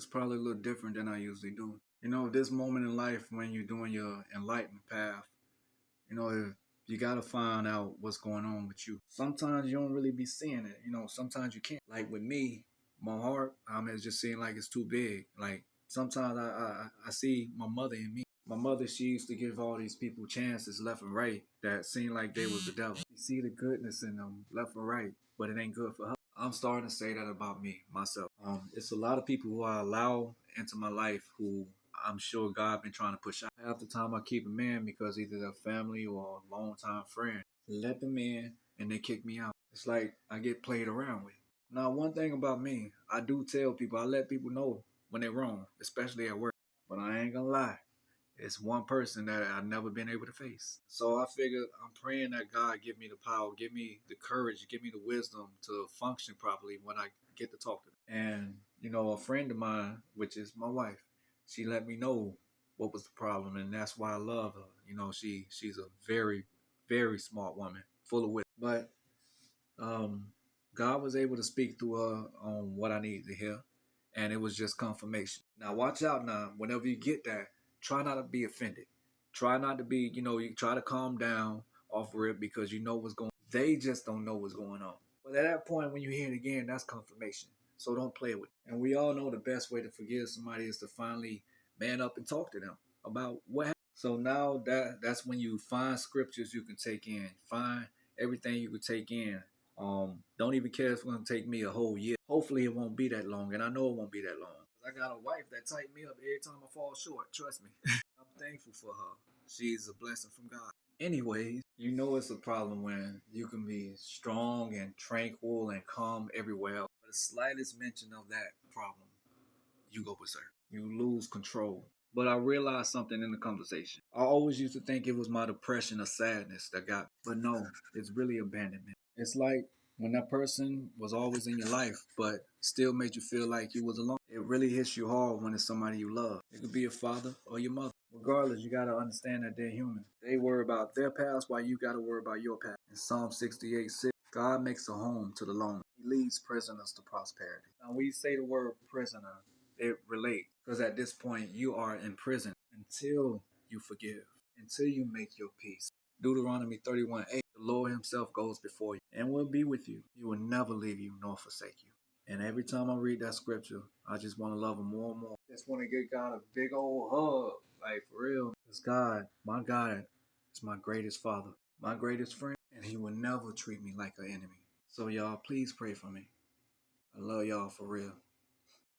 It's probably a little different than I usually do. You know, this moment in life when you're doing your enlightenment path, you know, if you got to find out what's going on with you. Sometimes you don't really be seeing it. You know, sometimes you can't. Like with me, my heart, it's just seeing like it's too big. Like sometimes I see my mother in me. My mother, she used to give all these people chances left and right that seemed like they was the devil. You see the goodness in them left and right, but it ain't good for her. I'm starting to say that about me, myself. It's a lot of people who I allow into my life who I'm sure God been trying to push out. Half the time I keep them in because either they're family or a long time friend. Let them in and they kick me out. It's like I get played around with. Now, one thing about me, I do tell people, I let people know when they're wrong, especially at work. But I ain't gonna lie. It's one person that I've never been able to face. So I figure I'm praying that God give me the power, give me the courage, give me the wisdom to function properly when I get to talk to them. And, you know, a friend of mine, which is my wife, she let me know what was the problem, and that's why I love her. You know, she's a very, very smart woman, full of wit. But um, God was able to speak through her on what I needed to hear, and it was just confirmation. Now, watch out now. Whenever you get that, try not to be offended. Try not to be, you know, you try to calm down off rip because you know what's going on. They just don't know what's going on. But at that point, when you hear it again, that's confirmation. So don't play with it. And we all know the best way to forgive somebody is to finally man up and talk to them about what happened. So now that's when you find scriptures you can take in, find everything you can take in. Don't even care if it's gonna take me a whole year. Hopefully it won't be that long, and I know it won't be that long. I got a wife that tighten me up every time I fall short. Trust me. I'm thankful for her. She's a blessing from God. Anyways, you know it's a problem when you can be strong and tranquil and calm everywhere. But the slightest mention of that problem, you go berserk. You lose control. But I realized something in the conversation. I always used to think it was my depression or sadness that got me. But no, it's really abandonment. It's like when that person was always in your life, but still made you feel like you was alone. It really hits you hard when it's somebody you love. It could be a father or your mother. Regardless, you gotta understand that they're human. They worry about their past while you gotta worry about your past. In Psalm 68:6, God makes a home to the lonely. He leads prisoners to prosperity. Now, when you say the word prisoner, it relates because at this point you are in prison until you forgive, until you make your peace. Deuteronomy 31:8, the Lord himself goes before you and will be with you. He will never leave you nor forsake you. And every time I read that scripture, I just want to love him more and more. Just want to give God a big old hug, like for real. Because God is my greatest father, my greatest friend, and he will never treat me like an enemy. So y'all, please pray for me. I love y'all for real.